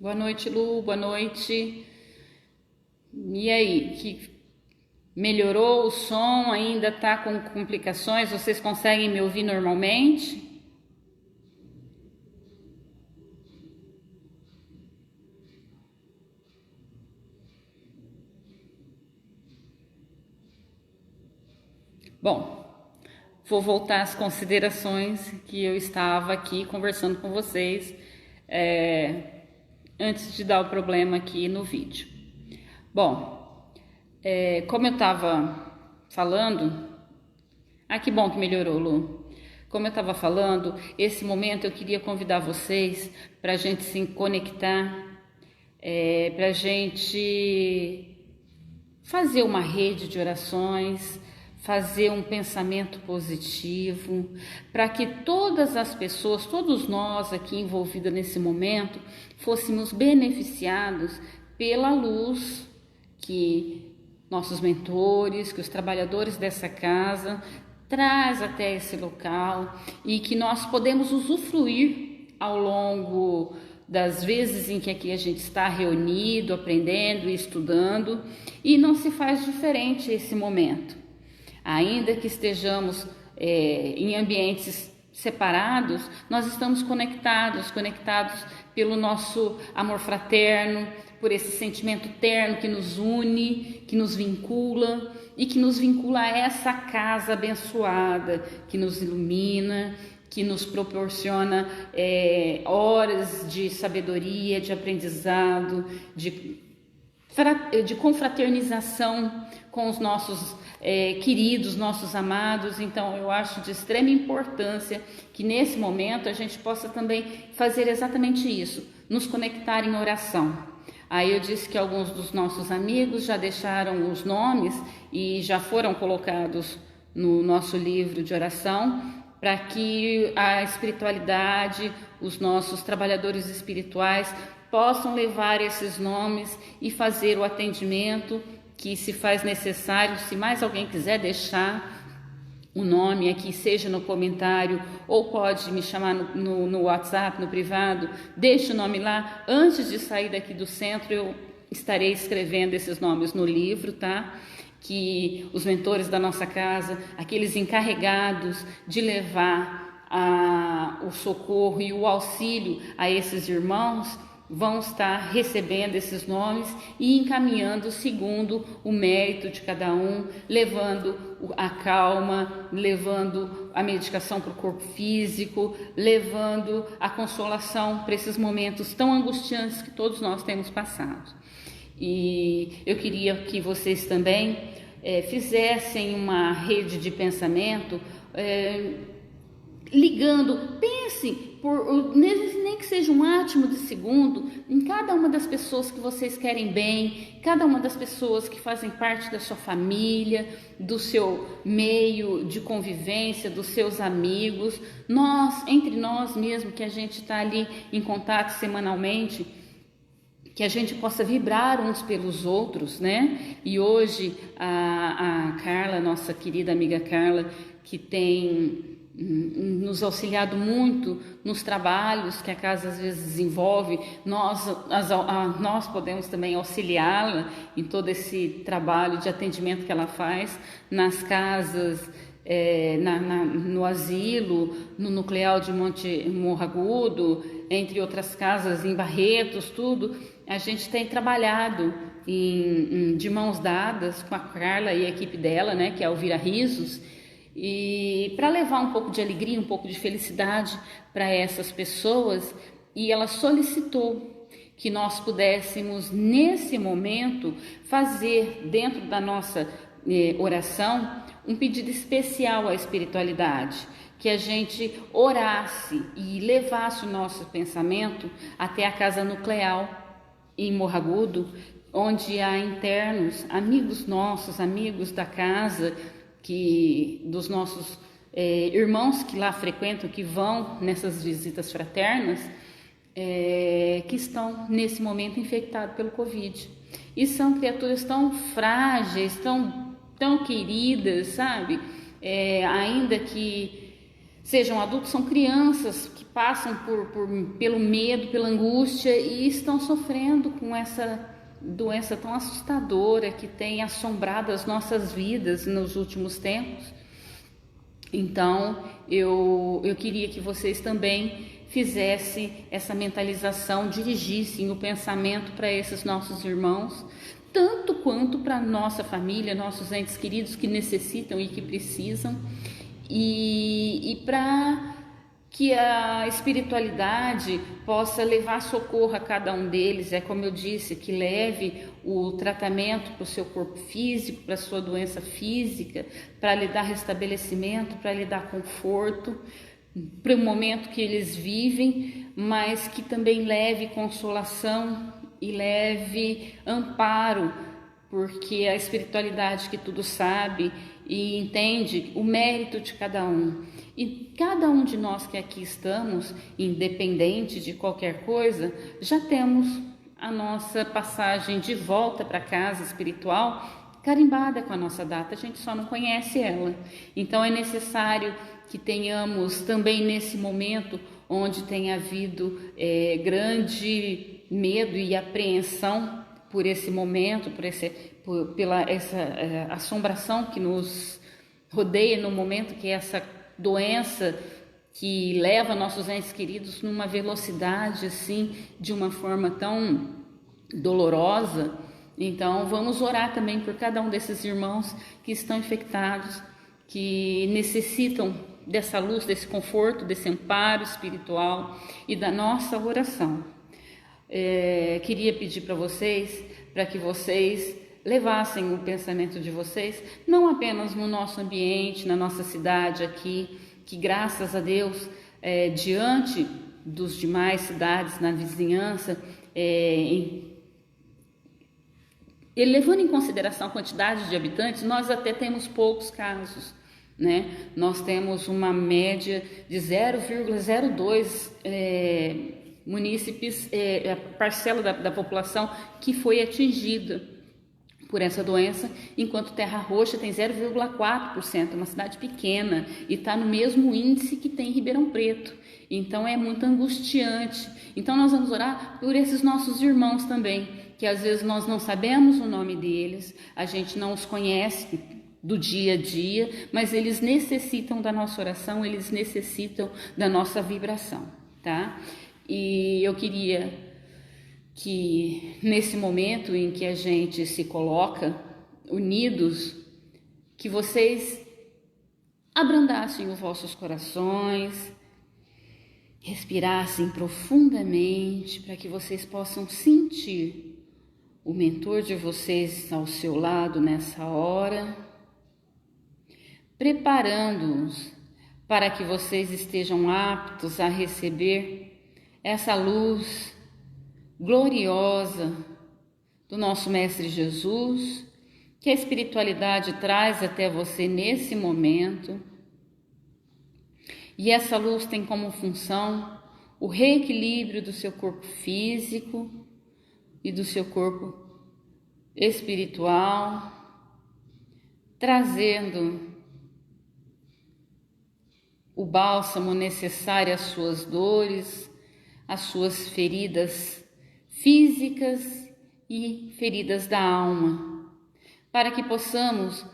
Boa noite, Lu. Boa noite. E aí, que melhorou o som? Ainda tá com complicações? Vocês conseguem me ouvir normalmente? Bom, vou voltar às considerações que eu estava aqui conversando com vocês antes de dar o problema aqui no vídeo. Bom, como eu estava falando, que bom que melhorou, Lu. Como eu estava falando, esse momento eu queria convidar vocês para a gente se conectar, para a gente fazer uma rede de orações, fazer um pensamento positivo, para que todas as pessoas, todos nós aqui envolvidos nesse momento, fôssemos beneficiados pela luz que nossos mentores, que os trabalhadores dessa casa traz até esse local e que nós podemos usufruir ao longo das vezes em que aqui a gente está reunido, aprendendo e estudando, e não se faz diferente esse momento. Ainda que estejamos em ambientes separados, nós estamos conectados pelo nosso amor fraterno, por esse sentimento terno que nos une, que nos vincula e que nos vincula a essa casa abençoada, que nos ilumina, que nos proporciona horas de sabedoria, de aprendizado, de confraternização com os nossos queridos, nossos amados. Então eu acho de extrema importância que nesse momento a gente possa também fazer exatamente isso, nos conectar em oração. Aí eu disse que alguns dos nossos amigos já deixaram os nomes e já foram colocados no nosso livro de oração, para que a espiritualidade, os nossos trabalhadores espirituais possam levar esses nomes e fazer o atendimento que se faz necessário. Se mais alguém quiser deixar o nome aqui, seja no comentário ou pode me chamar no WhatsApp, no privado, deixe o nome lá. Antes de sair daqui do centro, eu estarei escrevendo esses nomes no livro, tá? Que os mentores da nossa casa, aqueles encarregados de levar o socorro e o auxílio a esses irmãos, vão estar recebendo esses nomes e encaminhando segundo o mérito de cada um, levando a calma, levando a medicação para o corpo físico, levando a consolação para esses momentos tão angustiantes que todos nós temos passado. E eu queria que vocês também fizessem uma rede de pensamento, ligando, pense, nem que seja um átimo de segundo, em cada uma das pessoas que vocês querem bem, cada uma das pessoas que fazem parte da sua família, do seu meio de convivência, dos seus amigos, entre nós mesmo, que a gente está ali em contato semanalmente, que a gente possa vibrar uns pelos outros, né? E hoje a Carla, nossa querida amiga Carla, que tem nos auxiliado muito nos trabalhos que a casa às vezes desenvolve, nós podemos também auxiliá-la em todo esse trabalho de atendimento que ela faz nas casas, no asilo, no Nuclear de Monte Morragudo, entre outras casas em Barretos, tudo. A gente tem trabalhado de mãos dadas com a Carla e a equipe dela, né, que é a Elvira Risos, e para levar um pouco de alegria, um pouco de felicidade para essas pessoas. E ela solicitou que nós pudéssemos nesse momento fazer dentro da nossa oração um pedido especial à espiritualidade, que a gente orasse e levasse o nosso pensamento até a casa nuclear em Morragudo, onde há internos, amigos nossos, amigos da casa, dos nossos irmãos que lá frequentam, que vão nessas visitas fraternas, que estão nesse momento infectados pelo Covid. E são criaturas tão frágeis, tão queridas, sabe? Ainda que sejam adultos, são crianças que passam pelo medo, pela angústia e estão sofrendo com essa doença tão assustadora que tem assombrado as nossas vidas nos últimos tempos. Então, eu queria que vocês também fizessem essa mentalização, dirigissem o pensamento para esses nossos irmãos, tanto quanto para nossa família, nossos entes queridos que necessitam e que precisam, e para que a espiritualidade possa levar socorro a cada um deles, como eu disse, que leve o tratamento para o seu corpo físico, para a sua doença física, para lhe dar restabelecimento, para lhe dar conforto, para o momento que eles vivem, mas que também leve consolação e leve amparo, porque a espiritualidade que tudo sabe e entende o mérito de cada um. E cada um de nós que aqui estamos, independente de qualquer coisa, já temos a nossa passagem de volta para casa espiritual carimbada com a nossa data, a gente só não conhece ela. Então é necessário que tenhamos também nesse momento onde tem havido grande medo e apreensão por esse momento, pela essa assombração que nos rodeia no momento, que é essa doença que leva nossos entes queridos numa velocidade assim, de uma forma tão dolorosa. Então vamos orar também por cada um desses irmãos que estão infectados, que necessitam dessa luz, desse conforto, desse amparo espiritual e da nossa oração. Queria pedir para vocês, para que vocês levassem o pensamento de vocês, não apenas no nosso ambiente, na nossa cidade aqui, que graças a Deus, diante dos demais cidades na vizinhança, levando em consideração a quantidade de habitantes, nós até temos poucos casos, né? Nós temos uma média de 0,02 munícipes, a parcela da população que foi atingida por essa doença, enquanto Terra Roxa tem 0,4%, uma cidade pequena, e está no mesmo índice que tem Ribeirão Preto. Então é muito angustiante. Então nós vamos orar por esses nossos irmãos também, que às vezes nós não sabemos o nome deles, a gente não os conhece do dia a dia, mas eles necessitam da nossa oração, eles necessitam da nossa vibração, tá? E eu queria que nesse momento em que a gente se coloca unidos, que vocês abrandassem os vossos corações, respirassem profundamente para que vocês possam sentir o mentor de vocês ao seu lado nessa hora, preparando-os para que vocês estejam aptos a receber essa luz gloriosa do nosso Mestre Jesus, que a espiritualidade traz até você nesse momento. E essa luz tem como função o reequilíbrio do seu corpo físico e do seu corpo espiritual, trazendo o bálsamo necessário às suas dores, às suas feridas físicas e feridas da alma, para que possamos,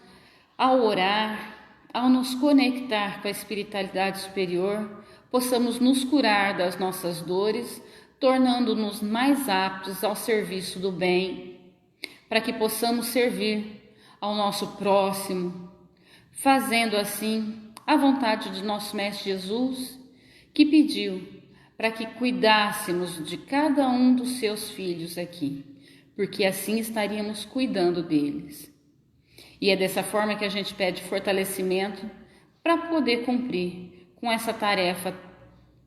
ao orar, ao nos conectar com a espiritualidade superior, possamos nos curar das nossas dores, tornando-nos mais aptos ao serviço do bem, para que possamos servir ao nosso próximo, fazendo assim a vontade de nosso Mestre Jesus, que pediu para que cuidássemos de cada um dos seus filhos aqui, porque assim estaríamos cuidando deles. E é dessa forma que a gente pede fortalecimento para poder cumprir com essa tarefa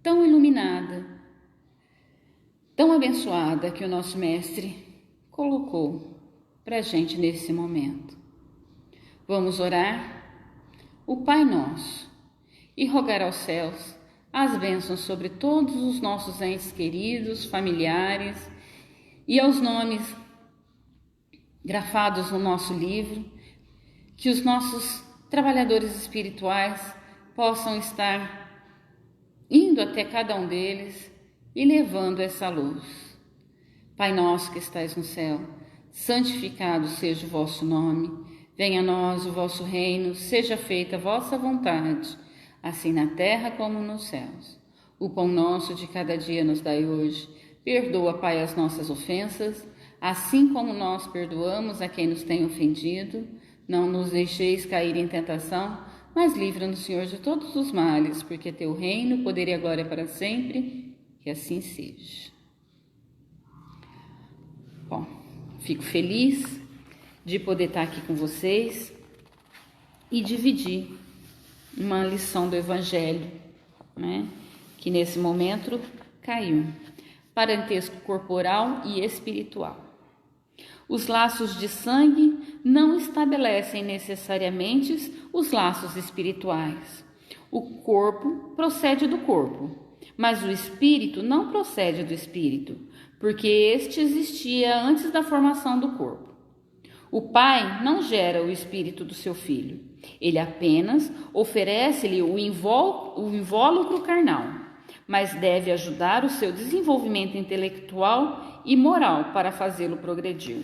tão iluminada, tão abençoada que o nosso Mestre colocou para a gente nesse momento. Vamos orar o Pai Nosso e rogar aos céus as bênçãos sobre todos os nossos entes queridos, familiares e aos nomes grafados no nosso livro, que os nossos trabalhadores espirituais possam estar indo até cada um deles e levando essa luz. Pai nosso que estais no céu, santificado seja o vosso nome. Venha a nós o vosso reino, seja feita a vossa vontade, assim na terra como nos céus. O pão nosso de cada dia nos dai hoje. Perdoa, Pai, as nossas ofensas, assim como nós perdoamos a quem nos tem ofendido. Não nos deixeis cair em tentação, mas livra-nos, Senhor, de todos os males, porque teu reino, o poder e a glória para sempre, que assim seja. Bom, fico feliz de poder estar aqui com vocês e dividir uma lição do Evangelho, né, que nesse momento caiu. Parentesco corporal e espiritual. Os laços de sangue não estabelecem necessariamente os laços espirituais. O corpo procede do corpo, mas o espírito não procede do espírito, porque este existia antes da formação do corpo. O pai não gera o espírito do seu filho, ele apenas oferece-lhe o invólucro carnal, mas deve ajudar o seu desenvolvimento intelectual e moral para fazê-lo progredir.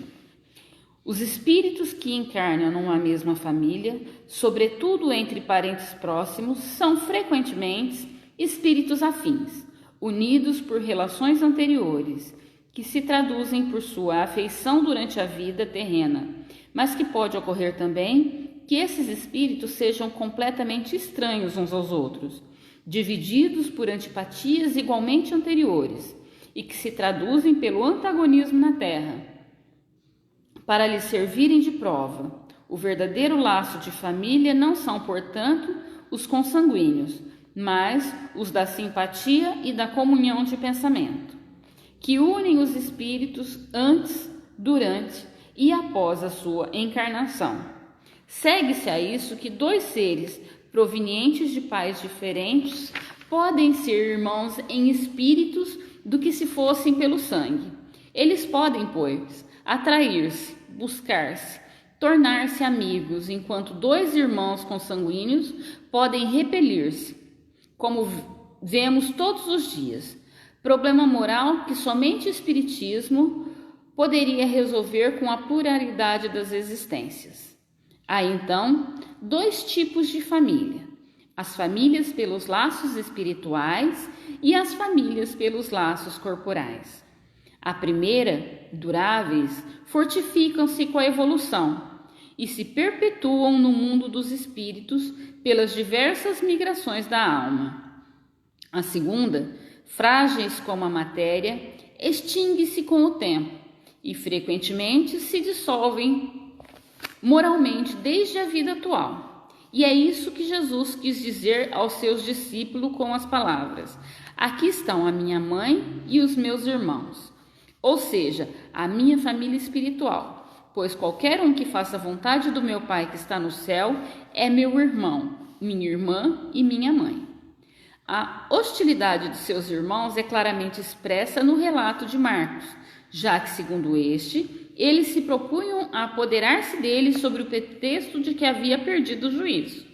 Os espíritos que encarnam numa mesma família, sobretudo entre parentes próximos, são frequentemente espíritos afins, unidos por relações anteriores, que se traduzem por sua afeição durante a vida terrena, mas que pode ocorrer também que esses espíritos sejam completamente estranhos uns aos outros, divididos por antipatias igualmente anteriores e que se traduzem pelo antagonismo na terra, para lhes servirem de prova. O verdadeiro laço de família não são, portanto, os consanguíneos, mas os da simpatia e da comunhão de pensamento, que unem os espíritos antes, durante e após a sua encarnação. Segue-se a isso que dois seres provenientes de pais diferentes podem ser irmãos em espíritos do que se fossem pelo sangue. Eles podem, pois, atrair-se, buscar-se, tornar-se amigos, enquanto dois irmãos consanguíneos podem repelir-se, como vemos todos os dias. Problema moral que somente o Espiritismo poderia resolver com a pluralidade das existências. Há então dois tipos de família: as famílias pelos laços espirituais e as famílias pelos laços corporais. A primeira, duráveis, fortificam-se com a evolução e se perpetuam no mundo dos espíritos pelas diversas migrações da alma. A segunda, frágeis como a matéria, extingue-se com o tempo e frequentemente se dissolvem moralmente desde a vida atual. E é isso que Jesus quis dizer aos seus discípulos com as palavras: aqui estão a minha mãe e os meus irmãos. Ou seja, a minha família espiritual, pois qualquer um que faça a vontade do meu Pai que está no céu é meu irmão, minha irmã e minha mãe. A hostilidade de seus irmãos é claramente expressa no relato de Marcos, já que, segundo este, eles se propunham a apoderar-se dele sobre o pretexto de que havia perdido o juízo.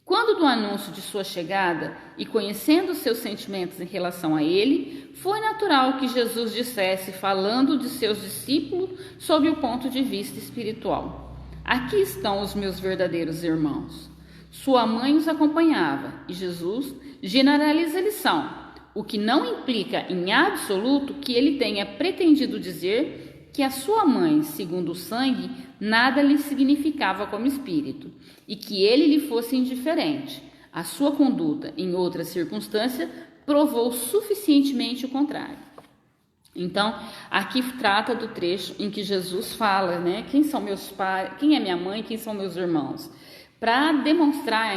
Quando do anúncio de sua chegada e conhecendo seus sentimentos em relação a ele, foi natural que Jesus dissesse, falando de seus discípulos sob o ponto de vista espiritual: aqui estão os meus verdadeiros irmãos. Sua mãe os acompanhava e Jesus generaliza a lição, o que não implica em absoluto que ele tenha pretendido dizer que a sua mãe, segundo o sangue, nada lhe significava como espírito, e que ele lhe fosse indiferente. A sua conduta, em outra circunstância, provou suficientemente o contrário. Então, aqui trata do trecho em que Jesus fala, né, quem são meus pais, quem é minha mãe, quem são meus irmãos, para demonstrar,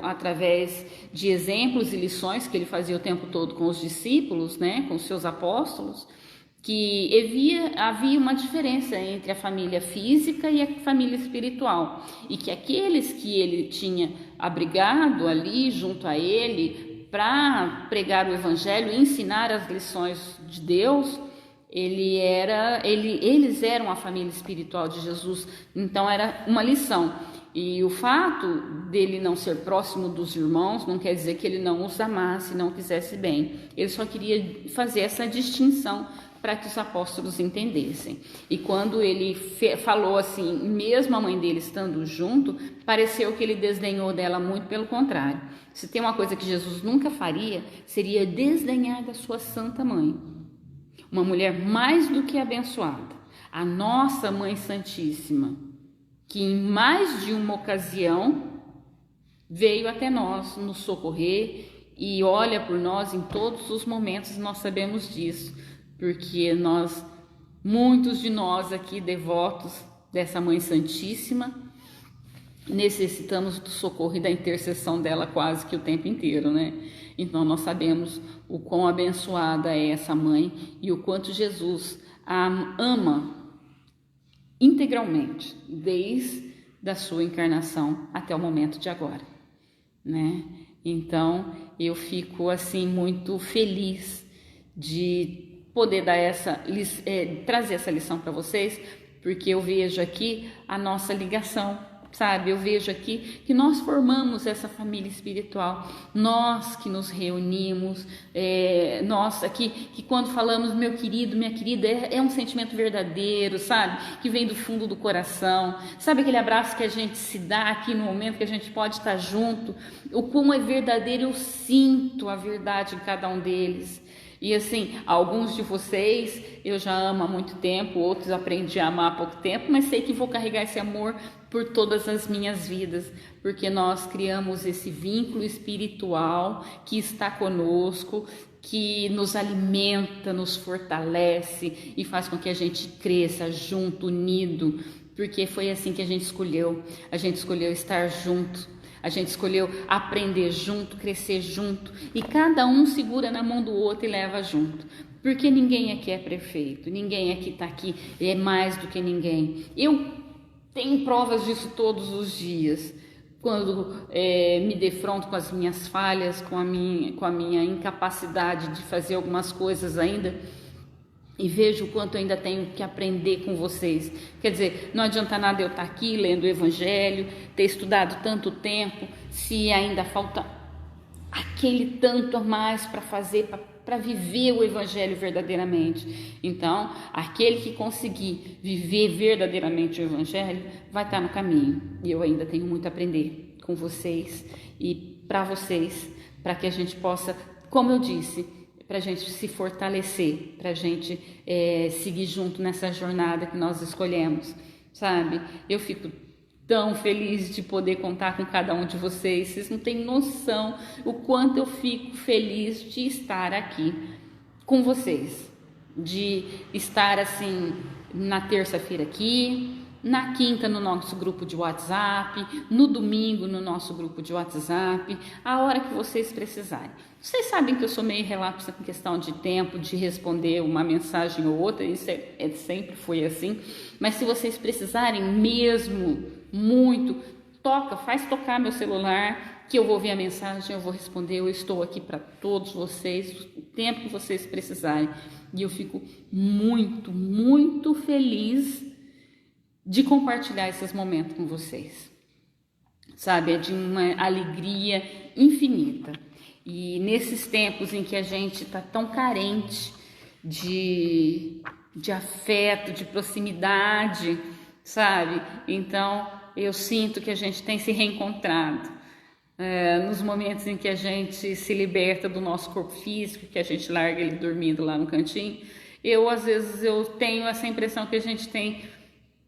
através de exemplos e lições que ele fazia o tempo todo com os discípulos, né, com os seus apóstolos, que havia uma diferença entre a família física e a família espiritual, e que aqueles que ele tinha abrigado ali junto a ele para pregar o evangelho e ensinar as lições de Deus, eles eram a família espiritual de Jesus. Então era uma lição E o fato dele não ser próximo dos irmãos não quer dizer que ele não os amasse, não quisesse bem. Ele só queria fazer essa distinção para que os apóstolos entendessem. E quando ele falou assim, mesmo a mãe dele estando junto, pareceu que ele desdenhou dela, muito pelo contrário. Se tem uma coisa que Jesus nunca faria, seria desdenhar da sua santa mãe. Uma mulher mais do que abençoada, a nossa Mãe Santíssima, que em mais de uma ocasião veio até nós nos socorrer e olha por nós em todos os momentos, nós sabemos disso, porque muitos de nós aqui devotos dessa Mãe Santíssima, necessitamos do socorro e da intercessão dela quase que o tempo inteiro, né? Então nós sabemos o quão abençoada é essa mãe e o quanto Jesus a ama integralmente, desde a sua encarnação até o momento de agora, né? Então eu fico assim muito feliz de poder dar trazer essa lição para vocês, porque eu vejo aqui a nossa ligação, sabe? Eu vejo aqui que nós formamos essa família espiritual, nós que nos reunimos, nós aqui que quando falamos meu querido, minha querida, é um sentimento verdadeiro, sabe? Que vem do fundo do coração, sabe aquele abraço que a gente se dá aqui no momento que a gente pode estar junto, o quão é verdadeiro, eu sinto a verdade em cada um deles. E assim, alguns de vocês eu já amo há muito tempo, outros aprendi a amar há pouco tempo, mas sei que vou carregar esse amor por todas as minhas vidas, porque nós criamos esse vínculo espiritual que está conosco, que nos alimenta, nos fortalece e faz com que a gente cresça junto, unido, porque foi assim que a gente escolheu estar junto. A gente escolheu aprender junto, crescer junto, e cada um segura na mão do outro e leva junto, porque ninguém aqui é perfeito, ninguém aqui está aqui é mais do que ninguém. Eu tenho provas disso todos os dias, quando me defronto com as minhas falhas, com a minha incapacidade de fazer algumas coisas ainda, e vejo o quanto eu ainda tenho que aprender com vocês. Quer dizer, não adianta nada eu estar aqui lendo o Evangelho, ter estudado tanto tempo, se ainda falta aquele tanto a mais para fazer, para viver o Evangelho verdadeiramente. Então, aquele que conseguir viver verdadeiramente o Evangelho vai estar no caminho. E eu ainda tenho muito a aprender com vocês e para vocês, para que a gente possa, como eu disse, para a gente se fortalecer, para a gente seguir junto nessa jornada que nós escolhemos, sabe? Eu fico tão feliz de poder contar com cada um de vocês, vocês não têm noção o quanto eu fico feliz de estar aqui com vocês, de estar assim na terça-feira aqui, na quinta no nosso grupo de WhatsApp, no domingo no nosso grupo de WhatsApp, a hora que vocês precisarem. Vocês sabem que eu sou meio relapsa em questão de tempo, de responder uma mensagem ou outra, isso sempre foi assim, mas se vocês precisarem mesmo, muito, faz tocar meu celular, que eu vou ver a mensagem, eu vou responder, eu estou aqui para todos vocês, o tempo que vocês precisarem, e eu fico muito, muito feliz de compartilhar esses momentos com vocês, sabe, é de uma alegria infinita. E nesses tempos em que a gente está tão carente de afeto, de proximidade, sabe, então eu sinto que a gente tem se reencontrado nos momentos em que a gente se liberta do nosso corpo físico, que a gente larga ele dormindo lá no cantinho. Às vezes eu tenho essa impressão que a gente tem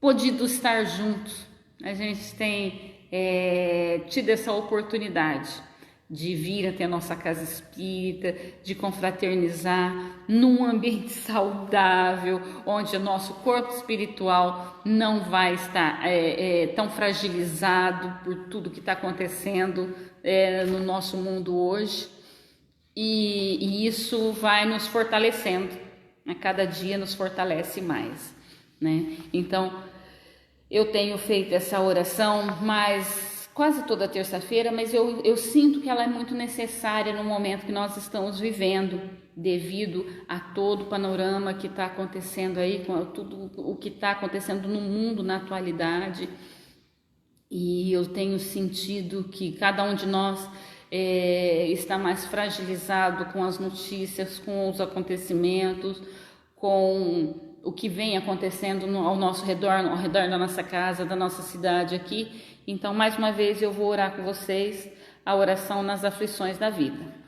podido estar juntos, a gente tem tido essa oportunidade de vir até a nossa casa espírita, de confraternizar num ambiente saudável, onde o nosso corpo espiritual não vai estar tão fragilizado por tudo que está acontecendo no nosso mundo hoje, e isso vai nos fortalecendo, a cada dia nos fortalece mais, né? Então, eu tenho feito essa oração quase toda terça-feira, mas eu sinto que ela é muito necessária no momento que nós estamos vivendo, devido a todo o panorama que está acontecendo aí, com tudo o que está acontecendo no mundo na atualidade. e eu tenho sentido que cada um de nós está mais fragilizado com as notícias, com os acontecimentos, com o que vem acontecendo ao nosso redor, ao redor da nossa casa, da nossa cidade aqui. Então, mais uma vez, eu vou orar com vocês a oração nas aflições da vida.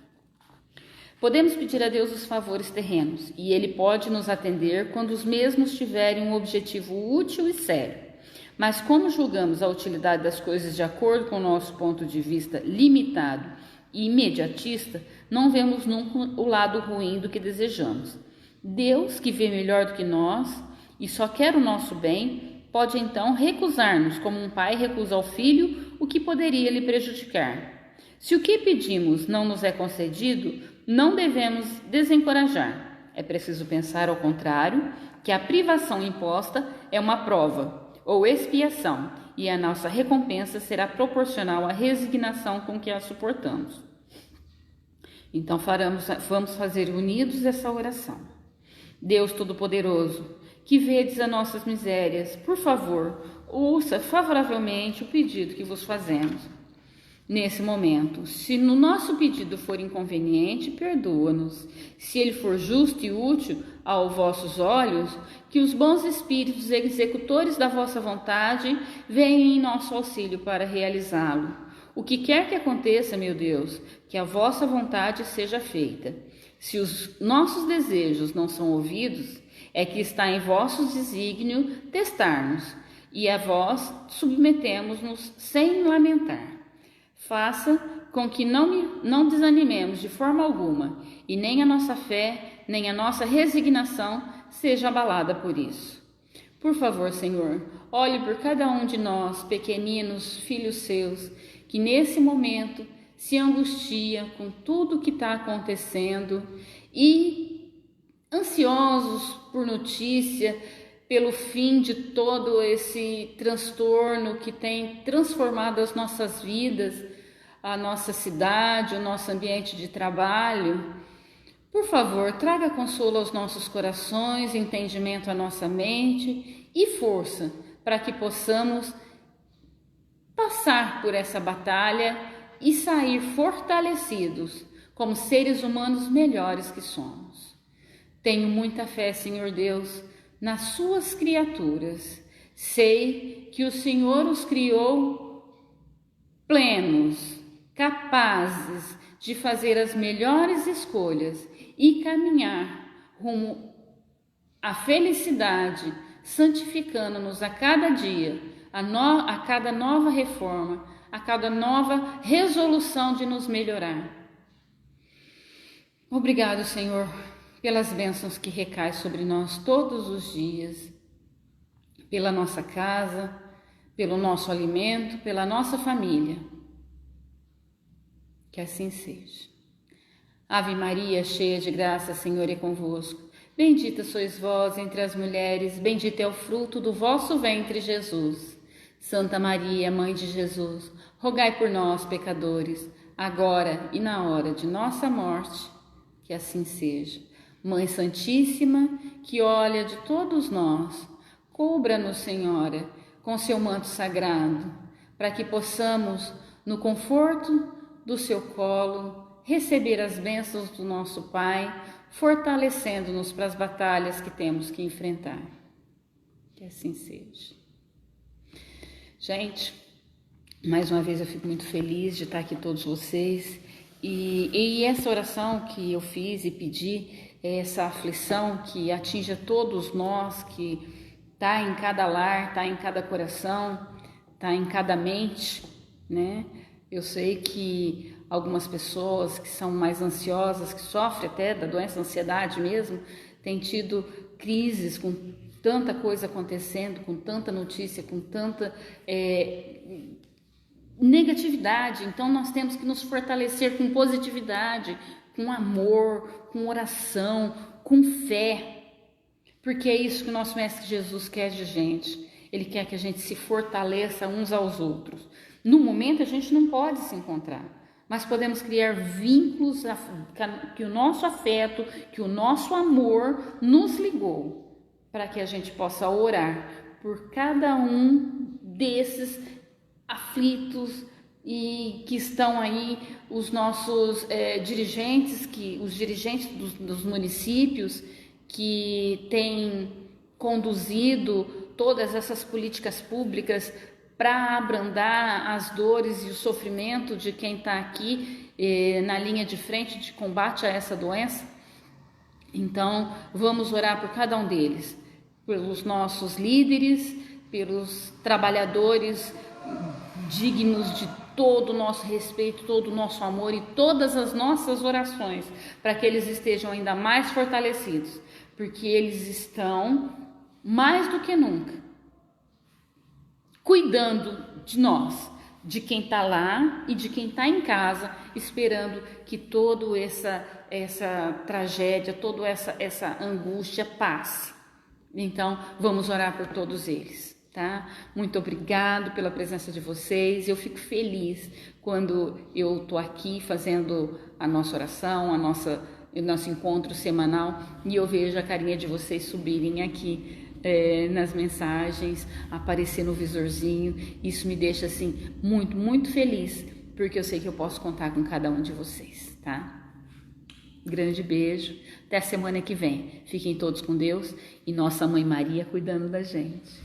Podemos pedir a Deus os favores terrenos, e Ele pode nos atender quando os mesmos tiverem um objetivo útil e sério. Mas como julgamos a utilidade das coisas de acordo com o nosso ponto de vista limitado e imediatista, não vemos nunca o lado ruim do que desejamos. Deus, que vê melhor do que nós e só quer o nosso bem, pode então recusar-nos, como um pai recusa ao filho o que poderia lhe prejudicar. Se o que pedimos não nos é concedido, não devemos desencorajar. É preciso pensar ao contrário, que a privação imposta é uma prova ou expiação, e a nossa recompensa será proporcional à resignação com que a suportamos. Então vamos fazer unidos essa oração. Deus Todo-Poderoso, que vedes as nossas misérias, por favor, ouça favoravelmente o pedido que vos fazemos. Nesse momento, se no nosso pedido for inconveniente, perdoa-nos. Se ele for justo e útil aos vossos olhos, que os bons espíritos executores da vossa vontade venham em nosso auxílio para realizá-lo. O que quer que aconteça, meu Deus, que a vossa vontade seja feita. Se os nossos desejos não são ouvidos, é que está em vosso desígnio testar-nos, e a vós submetemos-nos sem lamentar. Faça com que não desanimemos de forma alguma, e nem a nossa fé, nem a nossa resignação seja abalada por isso. Por favor, Senhor, olhe por cada um de nós, pequeninos, filhos seus, que nesse momento se angustia com tudo o que está acontecendo e ansiosos por notícia, pelo fim de todo esse transtorno que tem transformado as nossas vidas, a nossa cidade, o nosso ambiente de trabalho. Por favor, traga consolo aos nossos corações, entendimento à nossa mente e força para que possamos passar por essa batalha e sair fortalecidos como seres humanos melhores que somos. Tenho muita fé, Senhor Deus, nas suas criaturas. Sei que o Senhor os criou plenos, capazes de fazer as melhores escolhas e caminhar rumo à felicidade, santificando-nos a cada dia, a cada nova reforma, a cada nova resolução de nos melhorar. Obrigado, Senhor, pelas bênçãos que recaem sobre nós todos os dias, pela nossa casa, pelo nosso alimento, pela nossa família. Que assim seja. Ave Maria, cheia de graça, Senhor é convosco. Bendita sois vós entre as mulheres, bendito é o fruto do vosso ventre, Jesus. Santa Maria, Mãe de Jesus, rogai por nós, pecadores, agora e na hora de nossa morte. Que assim seja. Mãe Santíssima, que olha de todos nós, cubra-nos, Senhora, com seu manto sagrado, para que possamos, no conforto do seu colo, receber as bênçãos do nosso Pai, fortalecendo-nos para as batalhas que temos que enfrentar. Que assim seja. Gente, mais uma vez eu fico muito feliz de estar aqui todos vocês, e essa oração que eu fiz e pedi, essa aflição que atinge todos nós, que está em cada lar, está em cada coração, está em cada mente, né? Eu sei que algumas pessoas que são mais ansiosas, que sofrem até da doença ansiedade mesmo, têm tido crises com tanta coisa acontecendo, com tanta notícia, com tanta negatividade. Então nós temos que nos fortalecer com positividade, com amor, com oração, com fé, porque é isso que o nosso Mestre Jesus quer de gente. Ele quer que a gente se fortaleça uns aos outros. No momento a gente não pode se encontrar, mas podemos criar vínculos, que o nosso afeto, que o nosso amor nos ligou, para que a gente possa orar por cada um desses aflitos e que estão aí os nossos dirigentes, os dirigentes dos municípios que têm conduzido todas essas políticas públicas para abrandar as dores e o sofrimento de quem está aqui na linha de frente de combate a essa doença. Então, vamos orar por cada um deles, pelos nossos líderes, pelos trabalhadores dignos de todo o nosso respeito, todo o nosso amor e todas as nossas orações, para que eles estejam ainda mais fortalecidos, porque eles estão, mais do que nunca, cuidando de nós, de quem está lá e de quem está em casa, esperando que toda essa tragédia, toda essa angústia passe. Então, vamos orar por todos eles. Tá? Muito obrigado pela presença de vocês. Eu fico feliz quando eu estou aqui fazendo a nossa oração, o nosso encontro semanal, e eu vejo a carinha de vocês subirem aqui nas mensagens, aparecer no visorzinho. Isso me deixa assim muito, muito feliz, porque eu sei que eu posso contar com cada um de vocês, tá? Grande beijo, até a semana que vem. Fiquem todos com Deus e Nossa Mãe Maria cuidando da gente.